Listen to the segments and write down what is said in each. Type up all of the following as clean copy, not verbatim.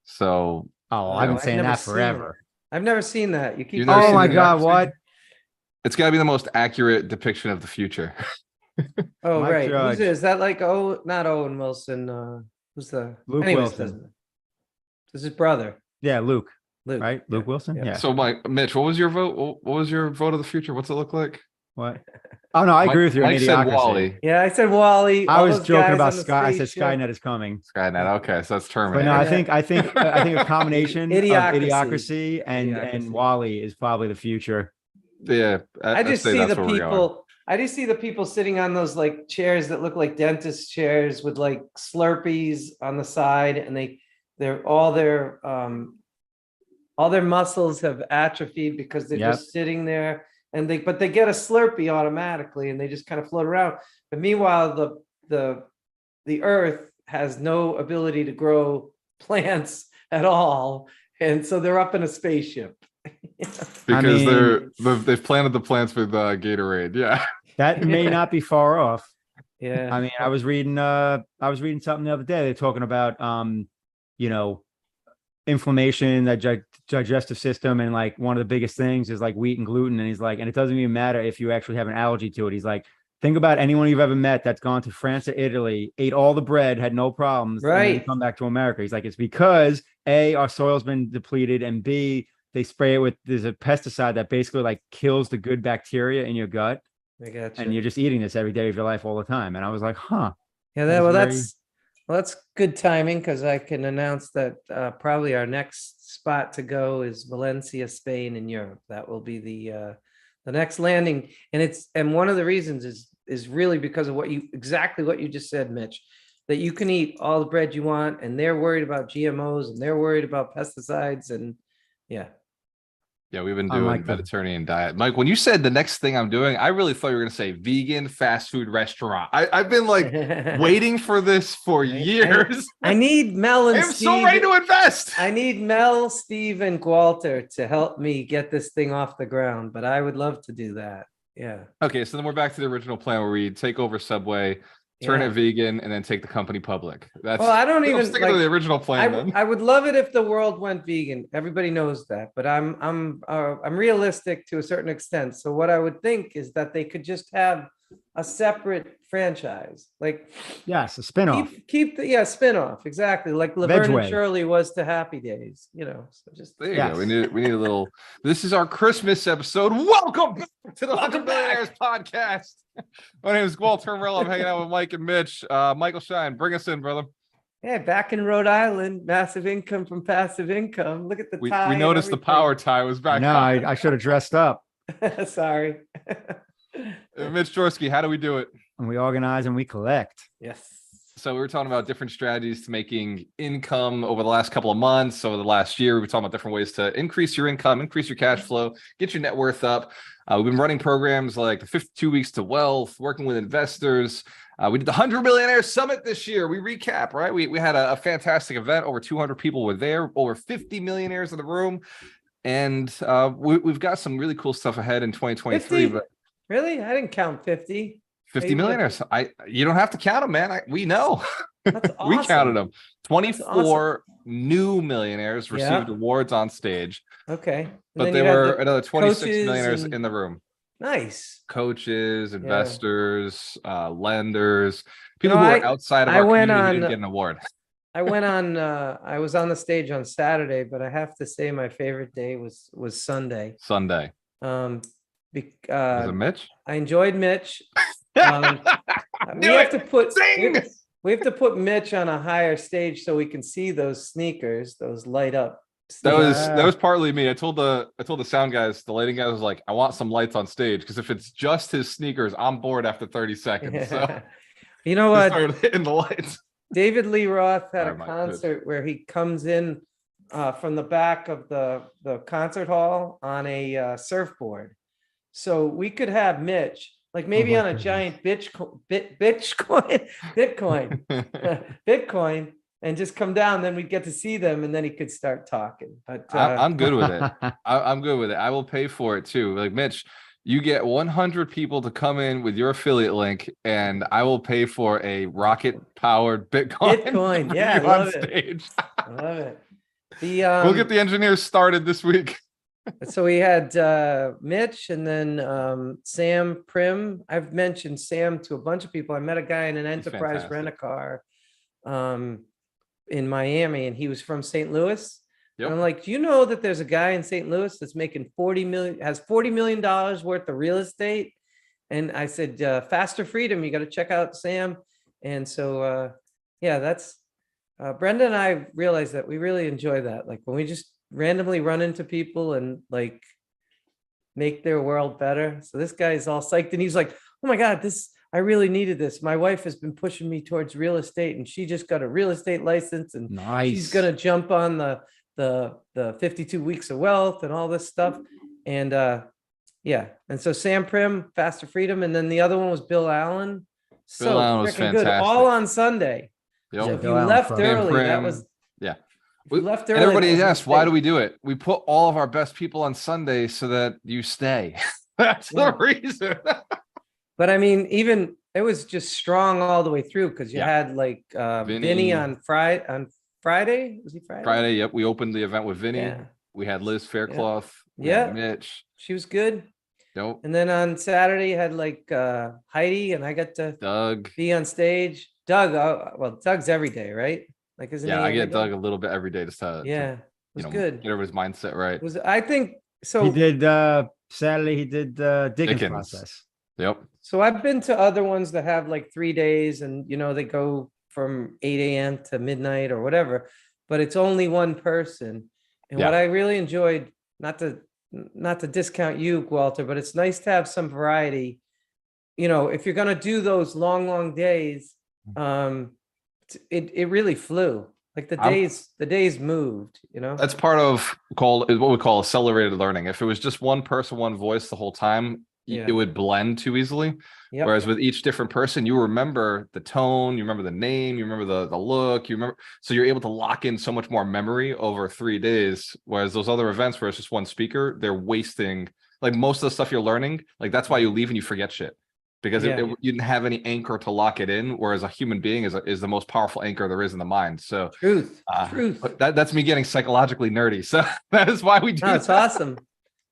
So, I've been saying that forever. I've never seen that. You keep. Oh my God! What? It's got to be the most accurate depiction of the future. Oh, Mike right. Judge. Is that like not Owen Wilson? Who's the Luke Wilson? This is his brother. Yeah, Luke. Right? Yeah. Luke Wilson. Yeah. So, Mitch, what was your vote? What was your vote of the future? What's it look like? What? Oh no, I agree with you. Mike said Wally. Yeah, I said Wally. I was joking about Sky. I said Skynet is coming. Skynet. Okay, so that's Terminator. But no, I think a combination of Idiocracy and Wally is probably the future. Yeah, I just see the people. I just see the people sitting on those like chairs that look like dentist chairs with like Slurpees on the side, and all their muscles have atrophied because they're just sitting there. But they get a Slurpee automatically, and they just kind of float around. But meanwhile, the Earth has no ability to grow plants at all, and so they're up in a spaceship. Because they've planted the plants with Gatorade. Yeah, that may not be far off. Yeah, I mean, I was reading something the other day. They're talking about inflammation, that digestive system, and like one of the biggest things is like wheat and gluten. And he's like, and it doesn't even matter if you actually have an allergy to it. He's like, think about anyone you've ever met that's gone to France or Italy, ate all the bread, had no problems, right? And then come back to America. He's like, it's because A, our soil's been depleted, and B, they spray it with, there's a pesticide that basically like kills the good bacteria in your gut. I got you. And you're just eating this every day of your life all the time. And I was like, huh. Yeah, that's good timing, because I can announce that probably our next spot to go is Valencia, Spain, in Europe. That will be the next landing, and one of the reasons is really because of exactly what you just said, Mitch, that you can eat all the bread you want, and they're worried about GMOs, and they're worried about pesticides, and Yeah, we've been doing Mediterranean diet. Mike, when you said the next thing I'm doing, I really thought you were going to say vegan fast food restaurant. I've been like waiting for this for years. I need Mel and I'm so ready to invest. I need Mel, Steve, and Walter to help me get this thing off the ground, but I would love to do that. Yeah. Okay, so then we're back to the original plan where we take over Subway, turn it vegan, and then take the company public. I don't even stick to the original plan. I would love it if the world went vegan. Everybody knows that, but I'm realistic to a certain extent. So what I would think is that they could just have a separate franchise, like a spinoff. Keep the spinoff, exactly, like Laverne and Shirley was to Happy Days. So just there you go. We need a little. This is our Christmas episode. Welcome back to the Millionaires Podcast. My name is Walter Morello. I'm hanging out with Mike and Mitch. Michael Shine, bring us in, brother. Yeah, back in Rhode Island, massive income from passive income. Look at the tie. We noticed the power tie was back. No, I should have dressed up. Sorry. Mitch Jorsky, how do we do it? And we organize and we collect. Yes. So we were talking about different strategies to making income over the last couple of months, over the last year. We were talking about different ways to increase your income, increase your cash flow, get your net worth up. We've been running programs like the 52 Weeks to Wealth, working with investors. We did the 100 Millionaire Summit this year. We recap, right? We had a fantastic event. Over 200 people were there, over 50 millionaires in the room. And we've got some really cool stuff ahead in 2023. 50? But really? I didn't count 50. 50 millionaires. You don't have to count them, man. We know. That's awesome. We counted them. 24 new millionaires received awards on stage. Okay. But there were another 26 millionaires in the room. Nice. Coaches, investors, lenders, people who are outside of our community who get an award. I was on the stage on Saturday, but I have to say my favorite day was Sunday. Was it Mitch? I enjoyed Mitch. We have to put Mitch on a higher stage so we can see those sneakers, those light up. That was partly me. I told the sound guys, the lighting guys was like, I want some lights on stage, because if it's just his sneakers, I'm bored after 30 seconds. So you know what? Started hitting the lights. David Lee Roth had a concert where he comes in from the back of the concert hall on a surfboard. So we could have Mitch, like maybe on a giant Bitcoin, and just come down. Then we'd get to see them, and then he could start talking. But I'm good with it. I'm good with it. I will pay for it too. Like, Mitch, you get 100 people to come in with your affiliate link, and I will pay for a rocket-powered Bitcoin. Yeah, I love it. I love it. The We'll get the engineers started this week. So we had Mitch and then Sam Prim. I've mentioned Sam to a bunch of people. I met a guy in an enterprise fantastic. rent-a-car in Miami, and he was from St. Louis. Yep. And I'm like, do you know that there's a guy in St. Louis that's making has $40 million worth of real estate? And I said, Faster Freedom, you got to check out Sam. And so, yeah, that's Brenda and I realized that we really enjoy that. Like when we just randomly run into people and like make their world better. So this guy's all psyched and he's like, oh my God, I really needed this. My wife has been pushing me towards real estate and she just got a real estate license and she's going to jump on the 52 weeks of wealth and all this stuff. And yeah. And so Sam Prim, Faster Freedom. And then the other one was Bill Allen. Bill Allen was freaking good. fantastic. All on Sunday. Yep. So if Bill you Allen left from- early, Prim. that was Yeah. if you left And early. everybody that was a asks, why do mistake. we do it? We put all of our best people on Sunday so that you stay. That's Yeah. the reason. But I mean, even it was just strong all the way through because you Yeah. had like Vinny on Friday. Was he Friday? Friday, yep. We opened the event with Vinny. Yeah. We had Liz Faircloth. We Yeah. had Mitch. She was good. Nope. And then on Saturday, you had like Heidi, and I got to Doug. be on stage. Doug, well, Doug's every day, right? Like, isn't Yeah, he I every get day? Doug a little bit every day to Yeah, it was good. get everybody's mindset right. It was, I think so. He did Saturday. He did Dickens process. Yep. So I've been to other ones that have like 3 days and, they go from 8 a.m. to midnight or whatever, but it's only one person. And what Yeah. I really enjoyed, not to discount you, Walter, but it's nice to have some variety. If you're going to do those long days, it really flew. Like the days moved, That's part of what we call accelerated learning. If it was just one person, one voice the whole time, Yeah. it would blend too easily. Yep. Whereas with each different person, you remember the tone, you remember the name, you remember the look, so you're able to lock in so much more memory over 3 days. Whereas those other events where it's just one speaker, they're wasting like most of the stuff you're learning. Like that's why you leave and you forget shit because Yeah. you didn't have any anchor to lock it in. Whereas a human being is the most powerful anchor there is in the mind. So Truth. but that's me getting psychologically nerdy. So that is why we do. No, it's that. awesome.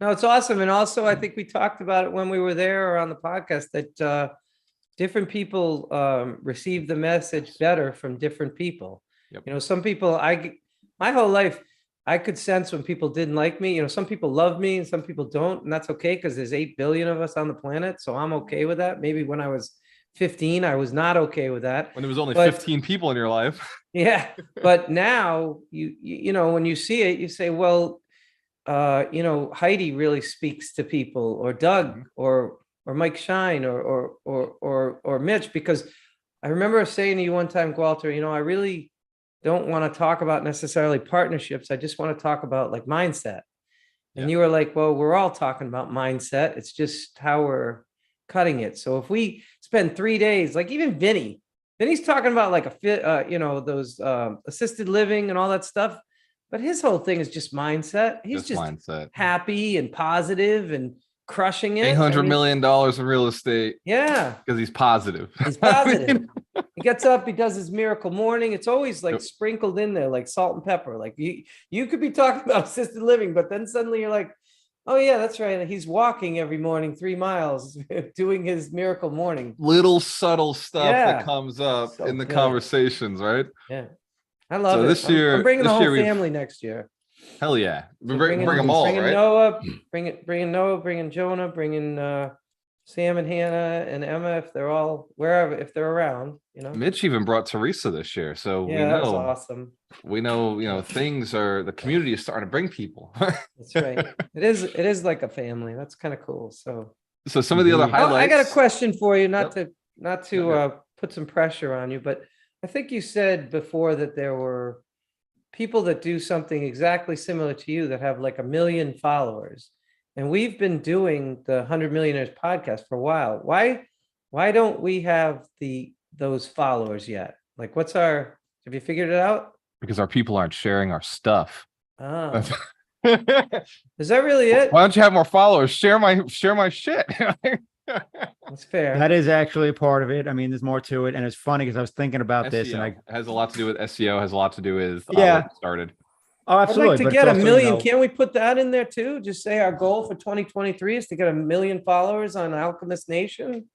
No, it's awesome. And also, I think we talked about it when we were there or on the podcast that different people receive the message better from different people. Yep. Some people, my whole life, I could sense when people didn't like me. Some people love me and some people don't. And that's okay because there's 8 billion of us on the planet. So I'm okay with that. Maybe when I was 15, I was not okay with that. When there was only But- 15 people in your life. Yeah. But now, when you see it, you say, well, Heidi really speaks to people, or Doug, or Mike Shine, or Mitch, because I remember saying to you one time, Walter, I really don't want to talk about necessarily partnerships. I just want to talk about like mindset. And you were like, well, we're all talking about mindset. It's just how we're cutting it. So if we spend 3 days, like even Vinny's talking about like those assisted living and all that stuff. But his whole thing is just mindset. He's just mindset. happy and positive and crushing it. $800 million in real estate Yeah, because he's positive. he's positive. He gets up, he does his miracle morning. It's always like sprinkled in there, like salt and pepper. Like you could be talking about assisted living, but then suddenly you're like, oh yeah, that's right. He's walking every morning 3 miles, doing his miracle morning. Little subtle stuff Yeah. that comes up So in the good. conversations, right? Yeah, I love So it. this year- I'm bringing the this whole year we've- family next year. Hell yeah. We So bring them all, bringing right? Noah, bringing Noah, bringing Jonah, bringing Sam and Hannah and Emma if they're all if they're around, Mitch even brought Teresa this year. So Yeah, that was awesome. we know, the community is starting to bring people. That's right. It is like a family. That's kind of cool. So So some of the other Mhm. highlights. I got a question for you, not Yep. to Okay. put some pressure on you, but I think you said before that there were people that do something exactly similar to you that have like 1 million followers. And we've been doing the 100 Millionaires podcast for a while. Why don't we have those followers yet? Like have you figured it out? Because our people aren't sharing our stuff. Oh, is that really it? Why don't you have more followers? Share my shit. That's fair. That is actually a part of it. I mean, there's more to it, and it's funny because I was thinking about this, and SEO has a lot to do with SEO. Has a lot to do with Yeah. what started. Oh, I'd absolutely. like to but get it's a also, million. Can't we put that in there too? Just say our goal for 2023 is to get 1 million followers on Alchemist Nation.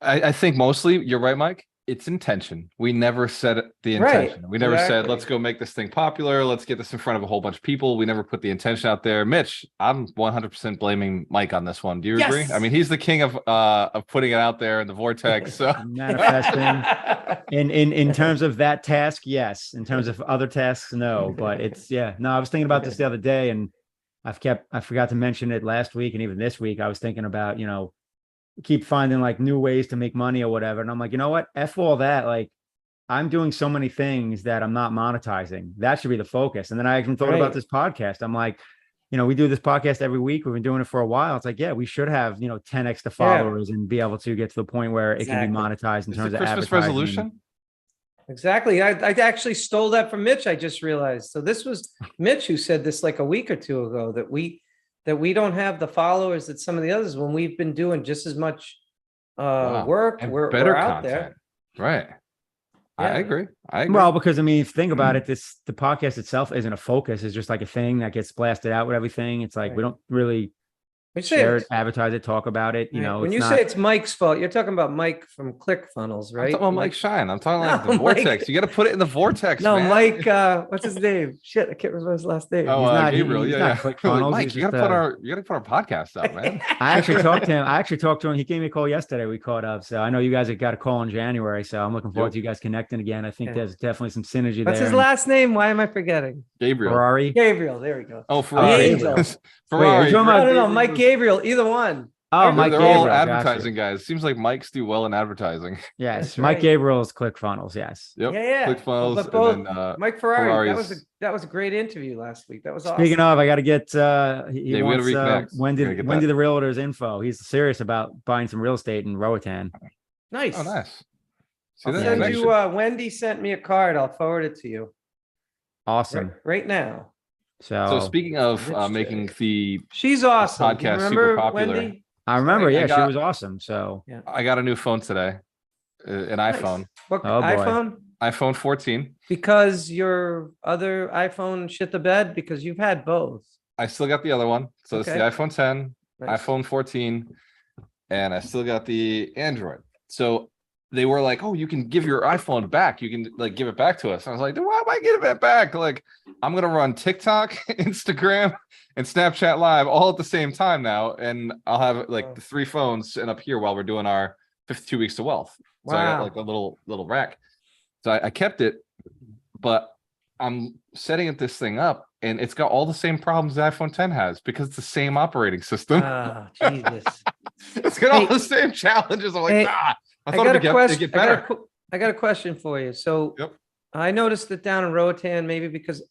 I think mostly you're right, Mike. It's intention. We never said the Right, intention. We never said, exactly. let's go make this thing popular. Let's get this in front of a whole bunch of people. We never put the intention out there. Mitch, I'm 100% blaming Mike on this one. Do you agree? I mean, he's the king of putting it out there in the vortex. So manifesting. In terms of that task, yes. In terms of other tasks, no. But it's no. I was thinking about this the other day, and I forgot to mention it last week, and even this week, I was thinking about keep finding like new ways to make money or whatever, and I'm like, you know what? F all that. Like, I'm doing so many things that I'm not monetizing. That should be the focus. And then I even thought about this podcast. I'm like, we do this podcast every week. We've been doing it for a while. It's like, we should have 10 extra followers and be able to get to the point where it can be monetized in terms of Christmas advertising. resolution. Exactly. I actually stole that from Mitch. I just realized. So this was Mitch who said this like a week or two ago, that we don't have the followers that some of the others, when we've been doing just as much work. And We're better out content. there. Right. Yeah. I agree. Well, because I mean, if you think about it, the podcast itself isn't a focus. It's just like a thing that gets blasted out with everything. It's like we don't really share it, advertise it, talk about it. When you say it's Mike's fault, you're talking about Mike from ClickFunnels, right? I'm talking about Mike Shine. I'm talking like the vortex. You got to put it in the vortex. No, man. Mike. What's his name? Shit, I can't remember his last name. Oh, He's not Gabriel. he's Yeah, not yeah. ClickFunnels. Mike, He's you got to put our podcast out, man. I actually talked to him. He gave me a call yesterday. We caught up. So I know you guys have got a call in January. So I'm looking forward to you guys connecting again. I think there's definitely some synergy there. What's his last name? Why am I forgetting? Gabriel. Ferrari. Gabriel. There we go. Oh, Ferrari. Ferrari. No, Mike Gabriel. Either one. Oh, Mike They're Gabriel. all advertising guys. Seems like Mikes do well in advertising. Yes, That's Mike right. Gabriel's ClickFunnels. Yes. Yep. Yeah. ClickFunnels. But both, and then, Mike Ferrari. Ferrari's. That was a great interview last week. That was awesome. Speaking of, I got to get. He we gotta wants reconnect. Wendy Gotta get the realtor's info. He's serious about buying some real estate in Roatan. Nice. Oh, nice. See I'll that send connection? you. Wendy sent me a card. I'll forward it to you. Awesome. Right now. So speaking of Rich making Jay. the She's awesome. Do you podcast remember super popular. Wendy? I remember. I She got- was awesome. So I got a new phone today, an Nice. iPhone, What Oh, boy. iPhone? iPhone 14. Because your other iPhone shit the bed, because you've had both. I still got the other one. So it's the Okay. iPhone 10, Nice. iPhone 14, and I still got the Android. So they were like, "Oh, you can give your iPhone back. You can like give it back to us." And I was like, "Why am I giving it back? Like, I'm gonna run TikTok, Instagram, and Snapchat Live all at the same time now, and I'll have like the 3 phones sitting up here while we're doing our 52 weeks to wealth." So I got Wow. like a little rack. So I kept it, but I'm setting this thing up, and it's got all the same problems the iPhone 10 has because it's the same operating system. Ah, Jesus. It's got all Hey. the same challenges. I'm like, Hey, I thought it'd get better. I got a question for you. So Yep. I noticed it down in Roatan, maybe because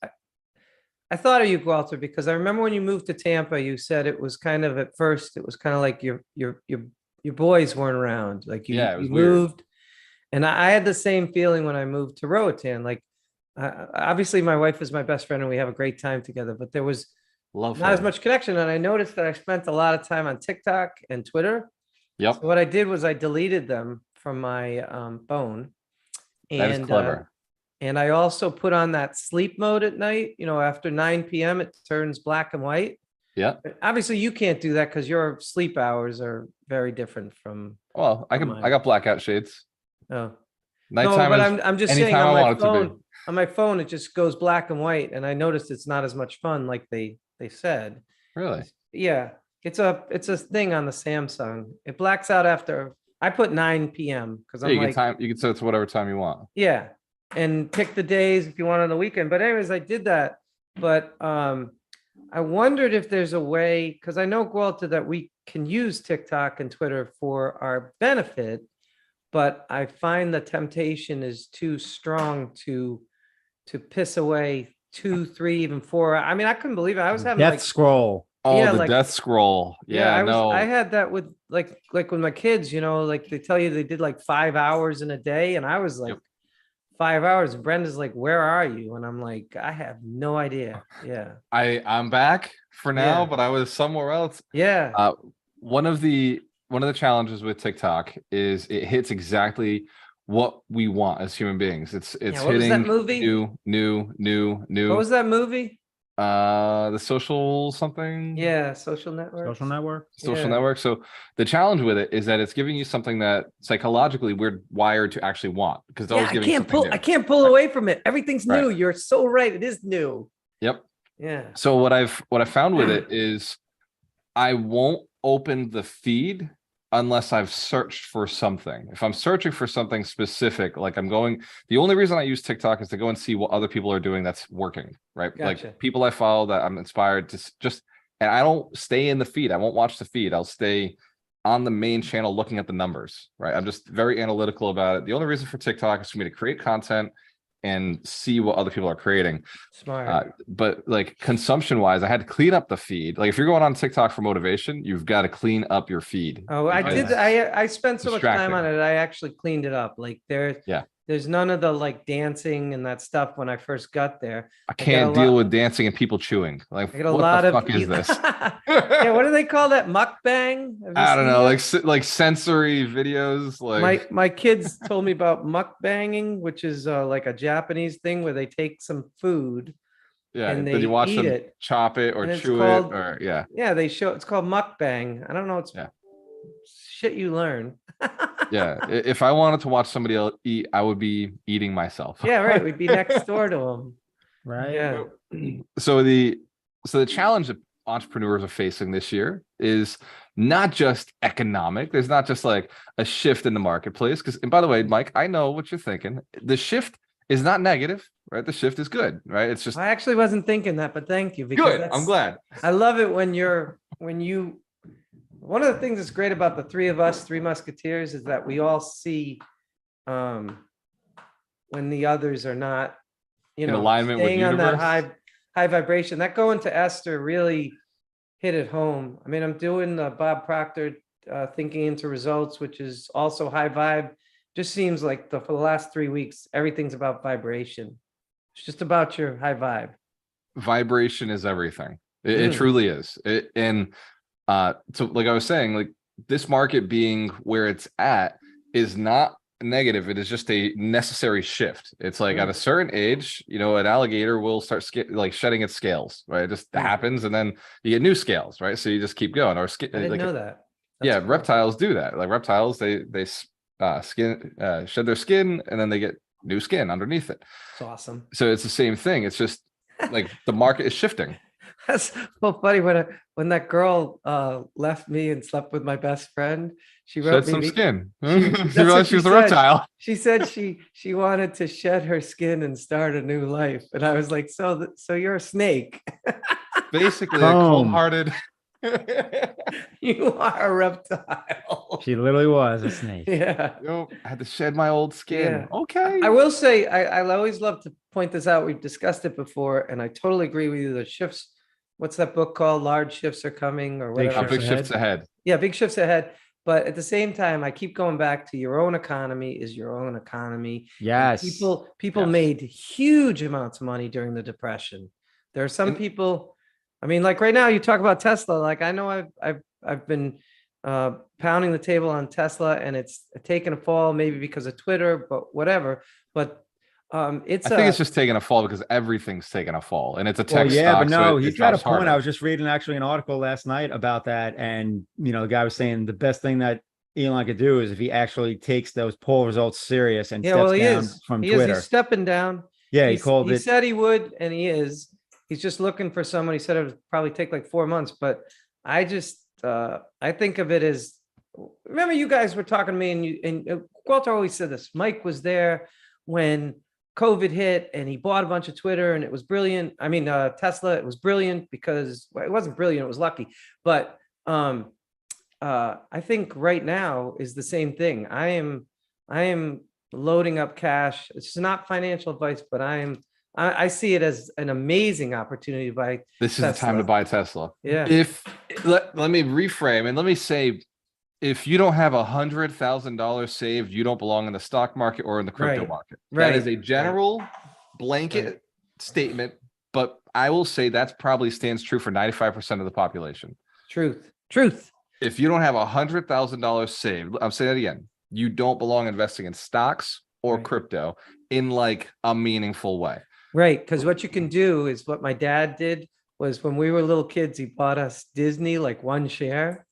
I thought of you, Walter, because I remember when you moved to Tampa, you said it was kind of at first, it was kind of like your boys weren't around. Like you, Yeah, it was you weird. moved. And I had the same feeling when I moved to Roatan. Like obviously my wife is my best friend and we have a great time together, but there was Love not as her. much connection. And I noticed that I spent a lot of time on TikTok and Twitter. Yep. So what I did was I deleted them from my phone. That is clever. And I also put on that sleep mode at night. After 9 p.m. it turns black and white. Yeah. Obviously you can't do that because your sleep hours are very different from. Well, I got blackout shades. Oh, Nighttime no, but is I'm just saying anytime I on my want it to be. phone. On my phone, it just goes black and white, and I noticed it's not as much fun like they said. Really? Yeah, it's a thing on the Samsung. It blacks out after I put 9 p.m. because Yeah, I'm you like, can set it to whatever time you want. yeah, and pick the days if you want on the weekend. But anyways, I did that. But I wondered if there's a way, because I know, Walter, that we can use TikTok and Twitter for our benefit, but I find the temptation is too strong to piss away 2, 3, even 4. I mean, I couldn't believe it. I was having death scroll. Oh, Yeah, the like- death scroll. Yeah, I had that with like with my kids, like they tell you they did like 5 hours in a day, and I was like, Yep. 5 hours. And Brenda's like, "Where are you?" And I'm like, "I have no idea." Yeah, I'm back for now, Yeah. but I was somewhere else. yeah. One of the challenges with TikTok is it hits exactly what we want as human beings. It's What was hitting that movie? new. What was that movie? The social something. Yeah, social network. Social network. Social Yeah. network. So the challenge with it is that it's giving you something that psychologically we're wired to actually want, because it's Yeah, always I giving you can't something pull. new. I can't pull Right. away from it. Everything's Right. new. You're so right. It is new. Yep. Yeah. So what I found with it is I won't open the feed unless I've searched for something. If I'm searching for something specific, like the only reason I use TikTok is to go and see what other people are doing that's working, right? Gotcha. Like people I follow that I'm inspired to and I don't stay in the feed. I won't watch the feed. I'll stay on the main channel looking at the numbers, right? I'm just very analytical about it. The only reason for TikTok is for me to create content and see what other people are creating. Smart. But like consumption wise, I had to clean up the feed. Like if you're going on TikTok for motivation, you've got to clean up your feed. Oh, I because- did. I spent so much time distracting. on it. I actually cleaned it up. Like there's none of the like dancing and that stuff when I first got there. I got can't a deal lot- with dancing and people chewing. Like I got a what lot the of fuck is this? Yeah, what do they call that? Mukbang? Have you I don't seen know, that? like sensory videos. Like My kids told me about mukbanging, which is like a Japanese thing where they take some food. yeah, and then they you watch eat them it, chop it or and it's chew called- it or yeah. Yeah, they show it's called mukbang. I don't know. It's Yeah. shit you learn. Yeah. If I wanted to watch somebody else eat, I would be eating myself. Yeah, right. We'd be next door to them. Right. Yeah. So the challenge that entrepreneurs are facing this year is not just economic. There's not just like a shift in the marketplace. And by the way, Mike, I know what you're thinking. The shift is not negative, right? The shift is good, right? It's just I actually wasn't thinking that, but thank you. good. that's- I'm glad. I love it when you. One of the things that's great about the three of us, Three Musketeers, is that we all see when the others are not, In alignment with staying on that universe. high vibration. That going to Esther really hit it home. I mean, I'm doing the Bob Proctor thinking into results, which is also high vibe. Just seems like for the last 3 weeks, everything's about vibration. It's just about your high vibe. Vibration is everything. It truly is. So like I was saying, like this market being where it's at is not negative. It is just a necessary shift. It's like at a certain age, an alligator will start shedding its scales, right? It just happens, and then you get new scales, right? So you just keep going. Or I didn't know that. Yeah, cool. reptiles do that. Like reptiles, they shed their skin, and then they get new skin underneath it. It's awesome. So it's the same thing. It's just like the market is shifting. That's so funny when that girl left me and slept with my best friend. She wrote Shed some me. skin. She- She that's what realized she she was a said. reptile. She said she wanted to shed her skin and start a new life, and I was like, so you're a snake. Basically, a Boom. cold-hearted. You are a reptile. She literally was a snake. Yeah. I had to shed my old skin. Yeah. Okay. I will say I always love to point this out. We've discussed it before, and I totally agree with you. The shifts. What's that book called? Large shifts are coming, or Big whatever. Big shifts ahead. Yeah, big shifts ahead. But at the same time, I keep going back to your own economy is your own economy. And Yes. people Yes. made huge amounts of money during the Depression. There are some And- people. I mean, like right now, you talk about Tesla. Like I know I've been pounding the table on Tesla, and it's taken a fall, maybe because of Twitter, but whatever. But I think it's just taking a fall because everything's taking a fall, and it's a tech Well, yeah, stock. but no, so he's it got a drops point. harder. I was just reading actually an article last night about that, and the guy was saying the best thing that Elon could do is if he actually takes those poll results serious and yeah, steps well, he down is from he Twitter. is. He's stepping down. Yeah, he called He it. said he would, and he is. He's just looking for someone. He said it would probably take like 4 months, but I just I think of it as. Remember, you guys were talking to me, and Walter always said this. Mike was there when COVID hit, and he bought a bunch of Twitter, and it was brilliant. I mean, Tesla, it was brilliant because it wasn't brilliant; it was lucky. But I think right now is the same thing. I am loading up cash. It's not financial advice, but I see it as an amazing opportunity to buy. This is the time to Tesla. buy Tesla. Yeah. Let me reframe and let me say, if you don't have $100,000 saved, you don't belong in the stock market or in the crypto Right. market. Right. That is a general blanket statement, but I will say that probably stands true for 95% of the population. Truth. If you don't have $100,000 saved, I'm saying that again, you don't belong investing in stocks or Right. crypto in like a meaningful way. Right. Because what you can do is what my dad did was when we were little kids, he bought us Disney, like one share,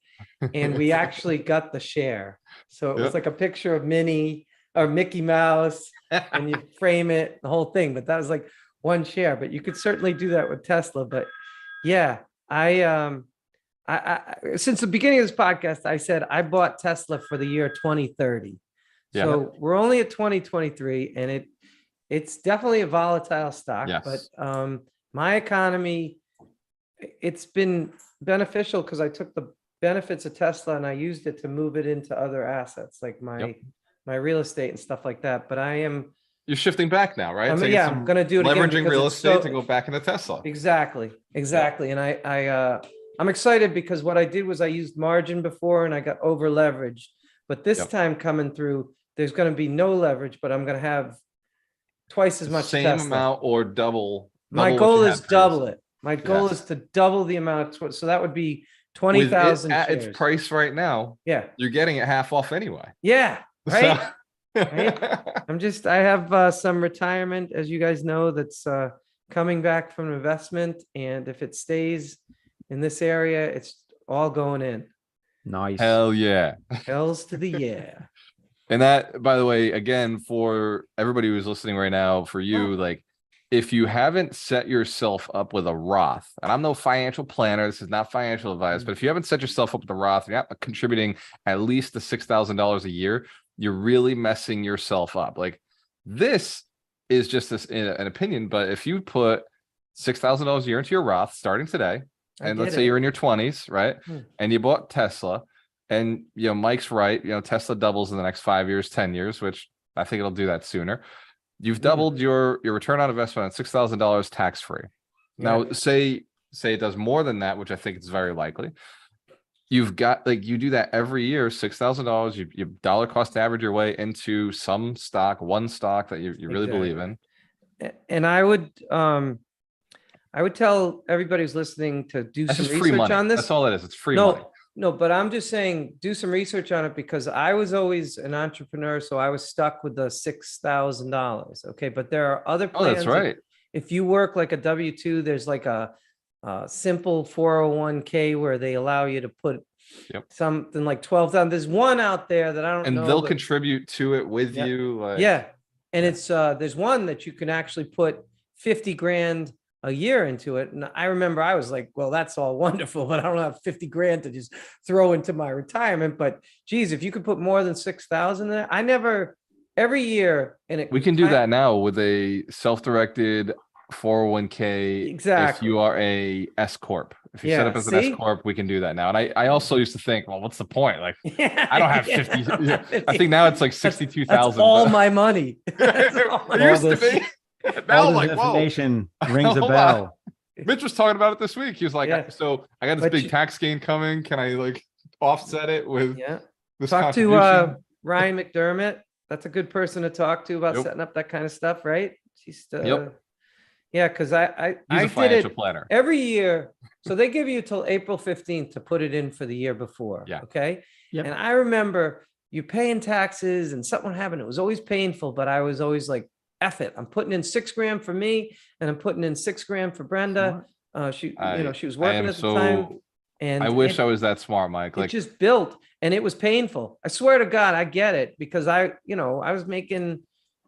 and we actually got the share. So it was Yep. like a picture of Minnie or Mickey Mouse, and you frame it, the whole thing. But that was like one share. But you could certainly do that with Tesla. But yeah, I since the beginning of this podcast, I said I bought Tesla for the year 2030. Yeah. So we're only at 2023, and it's definitely a volatile stock. Yes. But my economy, it's been beneficial because I took the benefits of Tesla and I used it to move it into other assets like my real estate and stuff like that. But You're shifting back now, right? I'm going to do it again leveraging because real it's estate so- to go back into Tesla. Exactly. And I'm excited because what I did was I used margin before and I got over leveraged. But this time coming through, there's going to be no leverage, but I'm going to have twice as much Same Tesla. amount or double. My what goal you is had double previously. it. My goal Yes. is to double the amount. So that would be With 20,000 it at shares. its price right now, Yeah. you're getting it half off anyway. Yeah. Right. So- I have some retirement, as you guys know, that's coming back from investment. And if it stays in this area, it's all going in. Nice. Hell yeah. Hells to the yeah. And that, by the way, again, for everybody who's listening right now, for you, like, if you haven't set yourself up with a Roth, and I'm no financial planner, this is not financial advice, but if you haven't set yourself up with a Roth, you're not contributing at least the $6,000 a year, you're really messing yourself up. Like, this is just an opinion, but if you put $6,000 a year into your Roth starting today, and let's say you're in your 20s, right? And you bought Tesla, and Mike's right, Tesla doubles in the next 5 years, 10 years, which I think it'll do that sooner. You've doubled your return on investment on $6,000 tax-free. Now, say it does more than that, which I think is very likely. You've got, like, you do that every year, $6,000, you dollar cost average your way into some stock, one stock that you really believe in. And I would tell everybody who's listening to do That's some just free research money. on this. That's all it is. It's free money. No, but I'm just saying, do some research on it because I was always an entrepreneur, so I was stuck with the $6,000. Okay, but there are other plans. Oh, that's right. If you work like a W-2, there's like a simple 401k where they allow you to put something like 12,000. There's one out there that I don't know. And they'll contribute to it with you. And it's there's one that you can actually put 50 grand a year into it. And I remember I was like, well, that's all wonderful, but I don't have 50 grand to just throw into my retirement. But geez, if you could put more than 6,000 there, every year. And we can do that now with a self-directed 401k. Exactly. If you are a S Corp, if you set up as an S Corp, we can do that now. And I also used to think, well, what's the point? Like, I don't have 50. I think now it's like 62,000. That's all my money. It used to be. Now I'm like, whoa. Rings a bell. Mitch was talking about it this week. He was like, so I got this big tax gain coming. Can I like offset it with this talk to Ryan McDermott? That's a good person to talk to about setting up that kind of stuff, right? She's because I He's a financial planner every year. So they give you till April 15th to put it in for the year before. Yeah. Okay. Yep. And I remember you paying taxes and something happened. It was always painful, but I was always like, F it. I'm putting in $6 grand for me and I'm putting in $6 grand for Brenda. She was working at the time. And I wish I was that smart, Mike. Like, it just built and it was painful. I swear to God, I get it because I was making,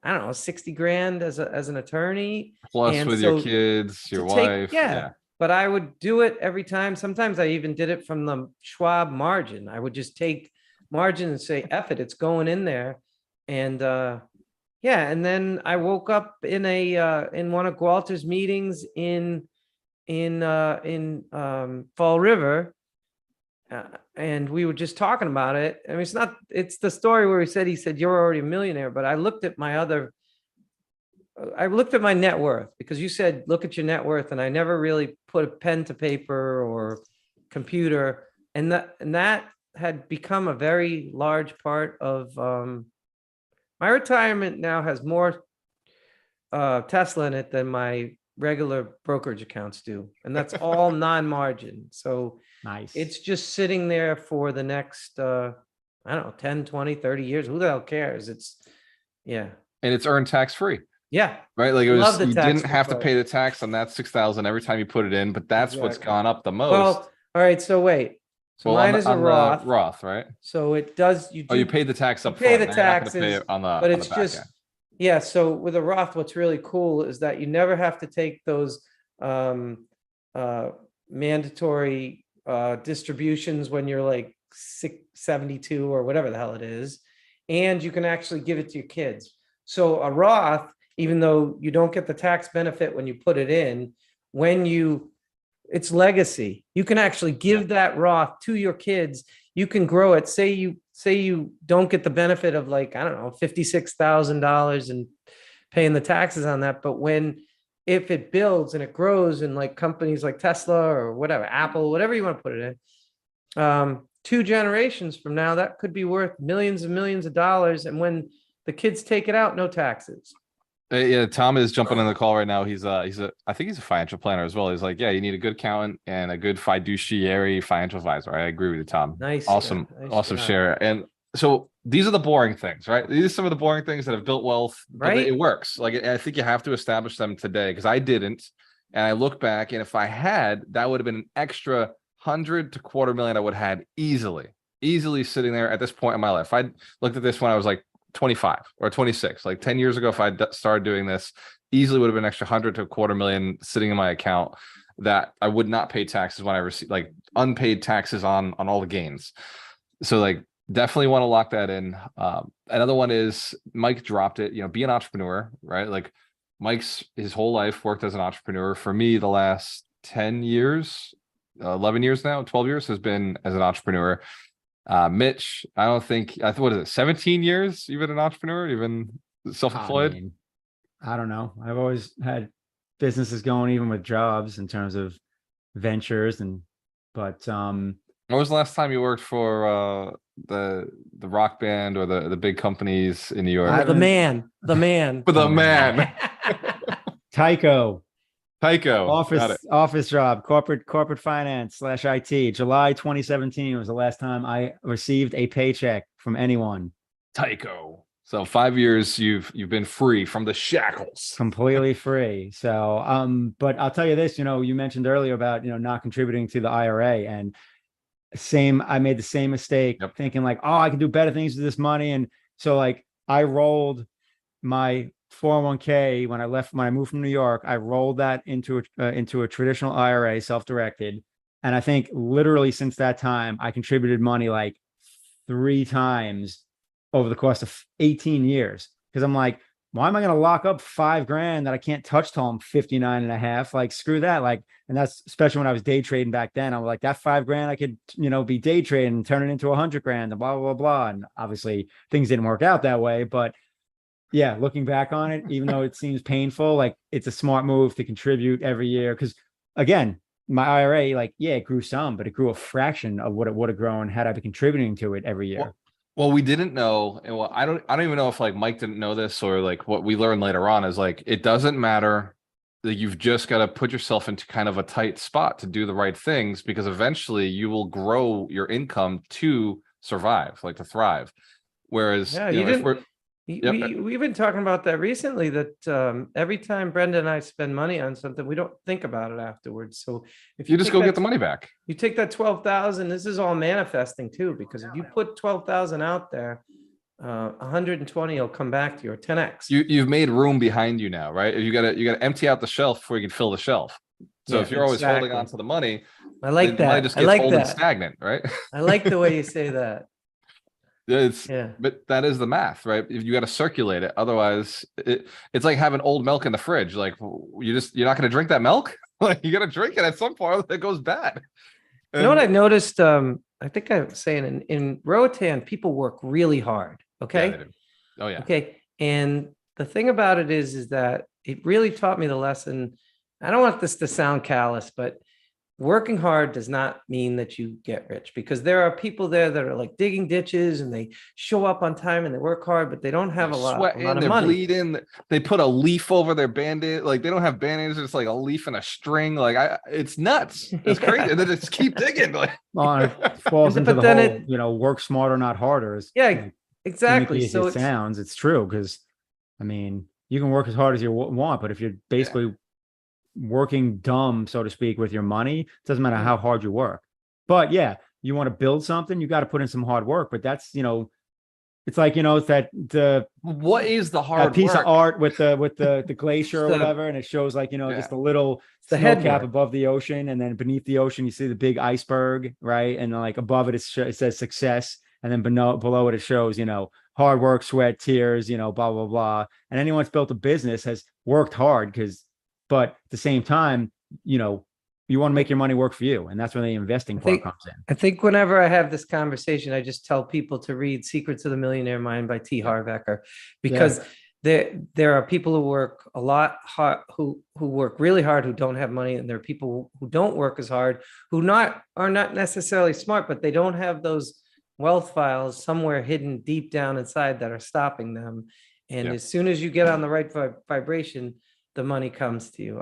I don't know, 60 grand as an attorney. Plus with your kids, your wife. But I would do it every time. Sometimes I even did it from the Schwab margin. I would just take margin and say, F it, it's going in there. And, and then I woke up in one of Walter's meetings in Fall River, and we were just talking about it. I mean, it's the story where he said you're already a millionaire, but I looked at my net worth because you said look at your net worth, and I never really put a pen to paper or computer, and that had become a very large part of my retirement. Now has more Tesla in it than my regular brokerage accounts do, and that's all non-margin. So nice. It's just sitting there for the next I don't know, 10, 20, 30 years. Who the hell cares? And it's earned tax free. Yeah. right? Like it Love was, the you tax didn't have to refund. pay the tax on that 6,000 every time you put it in, but that's what's Exactly. gone up the most. Well, all right. So wait. So Well, mine is a on Roth. the Roth, right? So it does, Oh, you paid the tax you up pay front. the Now you're not going to pay taxes, it on but the it's back just, end. yeah. So with a Roth, what's really cool is that you never have to take those um, mandatory distributions when you're like 72 or whatever the hell it is. And you can actually give it to your kids. So a Roth, even though you don't get the tax benefit when you put it in, it's legacy. You can actually give that Roth to your kids. You can grow it. Say you don't get the benefit of like, I don't know, $56,000 and paying the taxes on that. But if it builds and it grows and like companies like Tesla or whatever, Apple, whatever you want to put it in, 2 generations from now, that could be worth millions and millions of dollars. And when the kids take it out, no taxes. Yeah, Tom is jumping on the call right now. I think he's a financial planner as well. He's like, yeah, you need a good accountant and a good fiduciary financial advisor. I agree with you, Tom. Nice. Awesome. Yeah, nice awesome job. share. And so these are the boring things, right? These are some of the boring things that have built wealth, but Right. it works. Like, I think you have to establish them today because I didn't. And I look back, and if I had, that would have been an extra 100 to $250,000 I would have had easily sitting there at this point in my life. I looked at this when I was like 25 or 26, like 10 years ago. If I started doing this, easily would have been an extra 100 to $250,000 sitting in my account that I would not pay taxes when I receive, like unpaid taxes on all the gains. So like definitely want to lock that in. Another one is Mike dropped it, be an entrepreneur, right? Like Mike's his whole life worked as an entrepreneur. For me, the last 10 years, 11 years now, 12 years has been as an entrepreneur. Mitch, I don't think, what is it, 17 years you've been an entrepreneur, even self-employed? I don't know. I've always had businesses going, even with jobs, in terms of ventures. But when was the last time you worked for the rock band or the big companies in New York? The man. For the man. Tyco. Got it. Office job, corporate finance /IT. July 2017 was the last time I received a paycheck from anyone. Tyco. So 5 years you've been free from the shackles. Completely free. So but I'll tell you this, you mentioned earlier about not contributing to the IRA, and I made the same mistake, thinking like, oh, I can do better things with this money. And so like I rolled my 401k when I moved from New York. I rolled that into a traditional IRA, self-directed, and I think literally since that time I contributed money like 3 times over the course of 18 years, because I'm like, why am I going to lock up $5,000 that I can't touch till I'm 59 and a half? Like, screw that. Like, and that's especially when I was day trading back then. I'm like, that $5,000 I could be day trading and turn it into $100,000 and blah blah blah. And obviously things didn't work out that way, but yeah, looking back on it, even though it seems painful, like it's a smart move to contribute every year. Because again, my IRA, like, yeah, it grew some, but it grew a fraction of what it would have grown had I been contributing to it every year. Well, we didn't know, and I don't even know if like Mike didn't know this, or like what we learned later on is like it doesn't matter. That you've just got to put yourself into kind of a tight spot to do the right things, because eventually you will grow your income to survive, like to thrive. Whereas we've been talking about that recently, that every time Brenda and I spend money on something, we don't think about it afterwards. So if you just go get the money back, you take that 12,000, this is all manifesting too, because if you put 12,000 out there, 120 will come back to you, or 10x. You've made room behind you now, right? You gotta empty out the shelf before you can fill the shelf. So if you're always holding on to the money, I like that. Money just gets old and stagnant, right? I like the way you say that. But that is the math, right? If you got to circulate it, otherwise it's like having old milk in the fridge. Like you're not going to drink that milk. Like you got to drink it at some point, it goes bad. You know what I've noticed? I think I was saying in Roatan, people work really hard. Okay. Yeah, oh yeah. Okay. And the thing about it is that it really taught me the lesson. I don't want this to sound callous, but working hard does not mean that you get rich, because there are people there that are like digging ditches and they show up on time and they work hard, but they don't have a lot of money. Bleeding. They put a leaf over their band-aid. Like they don't have band-aids. It's like a leaf and a string. Like it's nuts. It's crazy. And they just keep digging. Like it falls into the whole, work smarter, not harder. Exactly. So it sounds, it's true. Because I mean, you can work as hard as you want, but if you're basically working dumb, so to speak, with your money, it doesn't matter how hard you work. But yeah, you want to build something, you got to put in some hard work. But that's, it's like, it's that what is the hard piece work? of art with the glacier or whatever, and it shows like, just a little the snow head cap work above the ocean, and then beneath the ocean you see the big iceberg, right? And like above it it says success, and then below it shows, hard work, sweat, tears, blah blah blah. And anyone that's built a business has worked hard, but at the same time, you want to make your money work for you, and that's where the investing part comes in. I think whenever I have this conversation, I just tell people to read Secrets of the Millionaire Mind by T. Harv Eker, because there are people who work a lot hard, who work really hard, who don't have money, and there are people who don't work as hard, who are not necessarily smart, but they don't have those wealth files somewhere hidden deep down inside that are stopping them. And as soon as you get on the right vibration, the money comes to you.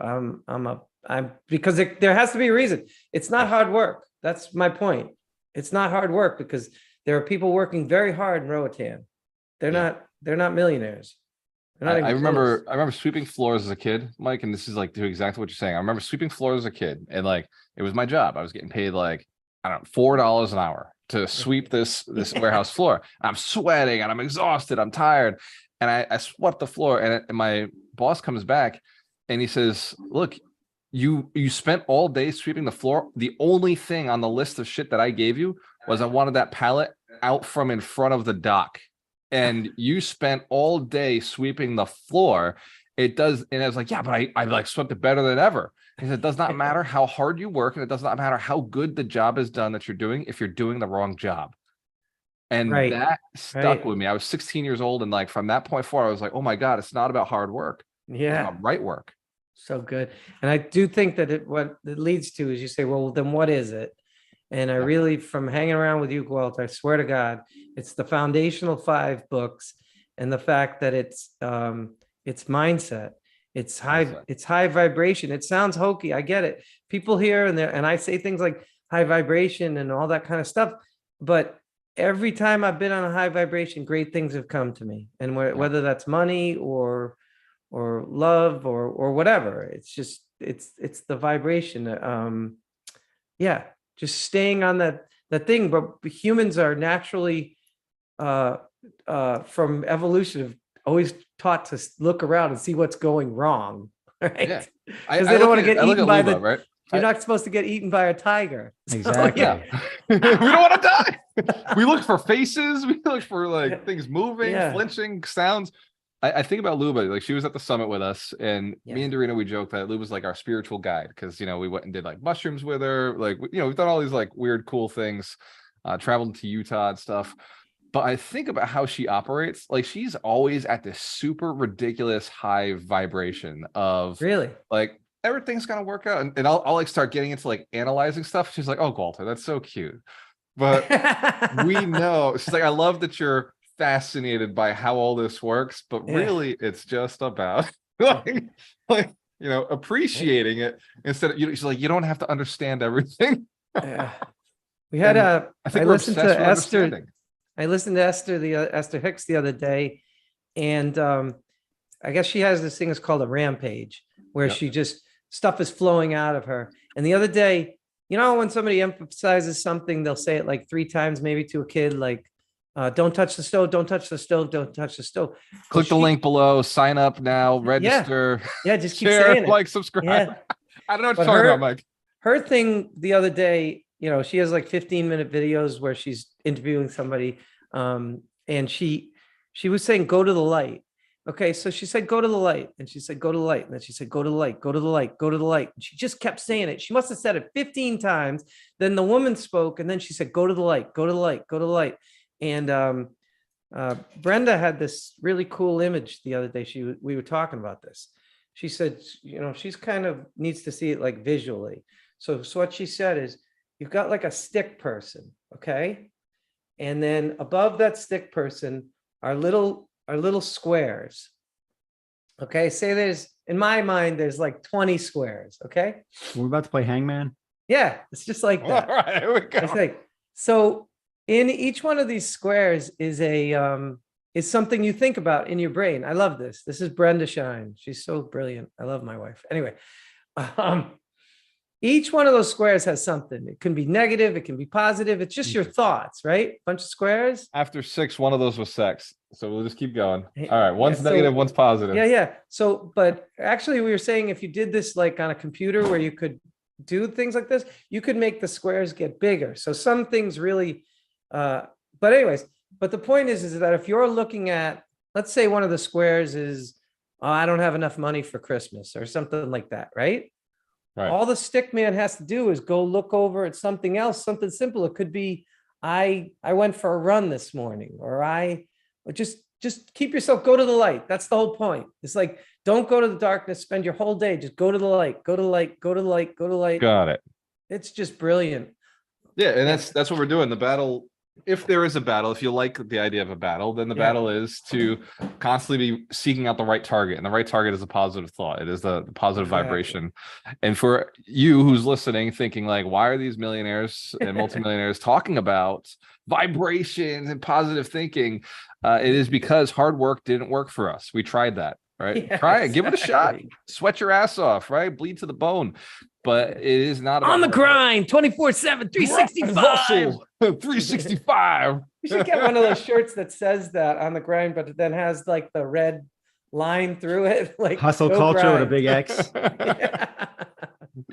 Because there has to be a reason. It's not hard work. That's my point. It's not hard work because there are people working very hard in Roatan. They're not millionaires. I remember sweeping floors as a kid, Mike, and this is like exactly what you're saying. I remember sweeping floors as a kid, and like it was my job. I was getting paid like, I don't know, $4 an hour to sweep this warehouse floor. I'm sweating and I'm exhausted. I'm tired. And I swept the floor, and my boss comes back and he says, look, you spent all day sweeping the floor. The only thing on the list of shit that I gave you was I wanted that pallet out from in front of the dock. And you spent all day sweeping the floor. It does. And I was like, yeah, but I like swept it better than ever. He said, it does not matter how hard you work, and it does not matter how good the job is done that you're doing if you're doing the wrong job. And that stuck with me. I was 16 years old. And like from that point forward, I was like, oh my God, it's not about hard work. Yeah. It's about right work. So good. And I do think that what it leads to is you say, well, then what is it? And I really, from hanging around with you, Gwalt, I swear to God, it's the foundational 5 books, and the fact that it's mindset. It's high vibration. It sounds hokey. I get it. People hear and I say things like high vibration and all that kind of stuff. But every time I've been on a high vibration, great things have come to me. And whether that's money or love or whatever, it's just, it's the vibration. Just staying on that thing. But humans are naturally, from evolution, have always taught to look around and see what's going wrong, right? Yeah. Because they don't want to get eaten by right? You're not supposed to get eaten by a tiger. Exactly. We don't want to die. We look for faces. We look for like things moving, flinching, sounds. I think about Luba, like she was at the summit with us, and me and Dorina, we joked that Luba's like our spiritual guide, because we went and did like mushrooms with her, like we've done all these like weird, cool things, traveled to Utah and stuff. But I think about how she operates, like she's always at this super ridiculous high vibration of really like everything's gonna work out, and I'll like start getting into like analyzing stuff. She's like, oh, Walter, that's so cute, but we know, she's like, I love that you're fascinated by how all this works, but really it's just about appreciating it instead of she's like, you don't have to understand everything. We had I listened to Esther. I listened to Esther Hicks the other day, and I guess she has this thing that's called a rampage, where she just stuff is flowing out of her. And the other day, when somebody emphasizes something, they'll say it like 3 times, maybe to a kid, like, don't touch the stove, don't touch the stove, don't touch the stove. Click the link below, sign up now, register. Yeah, just keep share, saying it. like, subscribe. Yeah. I don't know what you're talking about, Mike. Her thing the other day, she has like 15-minute videos where she's interviewing somebody. And she was saying, go to the light. Okay, so she said, go to the light. And she said, go to the light. And then she said, go to the light, go to the light, go to the light. And she just kept saying it. She must have said it 15 times. Then the woman spoke, and then she said, go to the light, go to the light, go to the light. And Brenda had this really cool image the other day. We were talking about this. She said, she's kind of needs to see it like visually. So what she said is, you've got like a stick person, okay? And then above that stick person are little squares. Okay, say in my mind, there's like 20 squares, okay? We're about to play Hangman. Yeah, it's just like that. All right, here we go. So in each one of these squares is a is something you think about in your brain. I love this. This is Brenda Shine. She's so brilliant. I love my wife. Anyway, each one of those squares has something. It can be negative. It can be positive. It's just your thoughts, right? Bunch of squares. After 6, one of those was sex. So we'll just keep going. All right. One's negative, one's positive. Yeah. So, but actually we were saying if you did this like on a computer where you could do things like this, you could make the squares get bigger. So some things really, but anyways, but the point is that if you're looking at, let's say one of the squares is, oh, I don't have enough money for Christmas or something like that, right? Right. All the stick man has to do is go look over at something else, something simple. It could be, I went for a run this morning, or just keep yourself, go to the light. That's the whole point. It's like, don't go to the darkness, spend your whole day. Just go to the light, go to the light, go to the light, go to the light. Got it. It's just brilliant. Yeah. And that's what we're doing. The battle, if there is a battle, if you like the idea of a battle, then the battle is to constantly be seeking out the right target. And the right target is a positive thought. It is the positive vibration. And for you who's listening, thinking like, why are these millionaires and multimillionaires talking about vibrations and positive thinking? It is because hard work didn't work for us. We tried that, right? Yeah, try it, give it a shot, sweat your ass off, right? Bleed to the bone. But it is not on the grind 24/7, 365. 365. You should get one of those shirts that says that, on the grind, but then has like the red line through it, like hustle culture with a big X.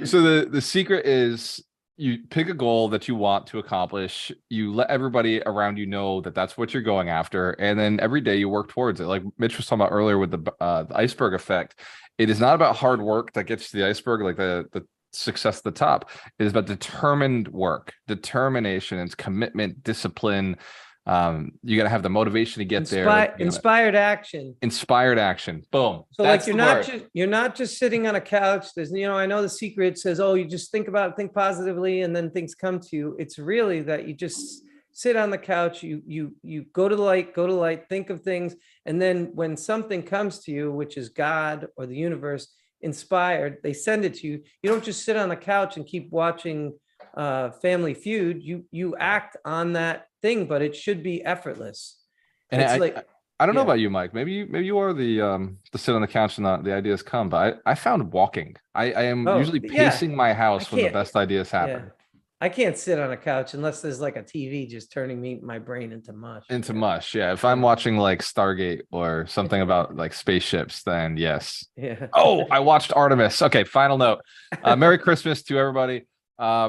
So the secret is you pick a goal that you want to accomplish. You let everybody around you know that that's what you're going after. And then every day you work towards it. Like Mitch was talking about earlier with the iceberg effect. It is not about hard work that gets to the iceberg, like the success at the top. It is about determined work, determination, and commitment, discipline. You got to have the motivation to get there. Inspired action. Inspired action. Boom. So that's like you're not just sitting on a couch. There's, I know the secret says, oh, you just think about it, think positively, and then things come to you. It's really that you just sit on the couch, you go to the light, think of things, and then when something comes to you, which is God or the universe inspired, they send it to you. You don't just sit on the couch and keep watching Family Feud. You act on that thing, but it should be effortless. And I don't know about you, Mike. Maybe you are the sit on the couch and the ideas come. But I found walking. I am usually pacing my house when the best ideas happen. Yeah. I can't sit on a couch unless there's like a TV just turning my brain into mush. Yeah. If I'm watching like Stargate or something about like spaceships, then yes. Yeah. Oh, I watched Artemis. Okay, final note. Merry Christmas to everybody.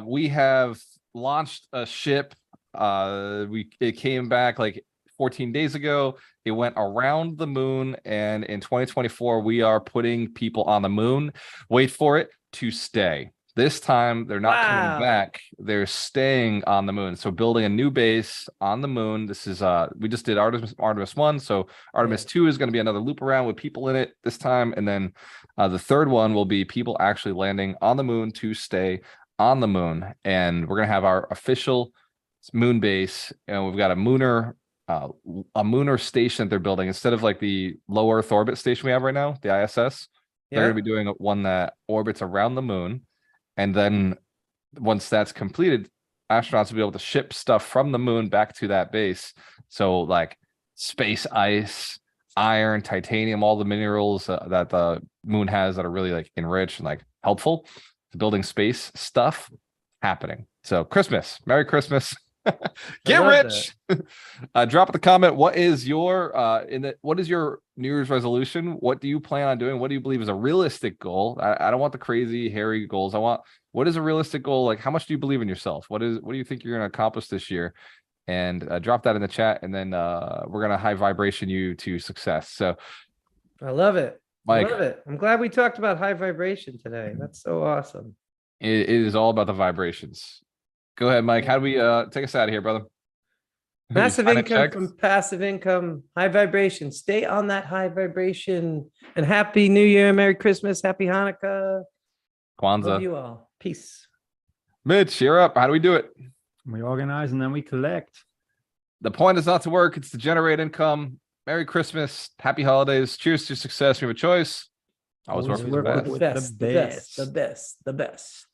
We have launched a ship. It came back like 14 days ago. It went around the moon, and in 2024, we are putting people on the moon. Wait for it, to stay. This time, they're not coming back. They're staying on the moon. So building a new base on the moon. This is we just did Artemis 1. So Artemis 2 is going to be another loop around with people in it this time. And then the third one will be people actually landing on the moon to stay on the moon. And we're going to have our official moon base. And we've got a mooner station that they're building instead of like the low Earth orbit station we have right now, the ISS. They're going to be doing one that orbits around the moon. And then once that's completed, astronauts will be able to ship stuff from the moon back to that base. So like space ice, iron, titanium, all the minerals that the moon has that are really like enriched and like helpful to building space stuff happening. So Christmas, Merry Christmas. Get rich. Drop the comment. What is your New Year's resolution? What do you plan on doing? What do you believe is a realistic goal? I don't want the crazy hairy goals. What is a realistic goal? Like, how much do you believe in yourself? What do you think you're going to accomplish this year? And drop that in the chat, and then we're going to high vibration you to success. So I love it. Mike, I love it. I'm glad we talked about high vibration today. That's so awesome. It is all about the vibrations. Go ahead, Mike. How do we take us out of here, brother? Massive income from passive income, high vibration. Stay on that high vibration. And Happy New Year, Merry Christmas, Happy Hanukkah. Kwanzaa. Love you all. Peace. Mitch, you're up. How do we do it? We organize and then we collect. The point is not to work, it's to generate income. Merry Christmas. Happy holidays. Cheers to success. We have a choice. Always work with the best. The best.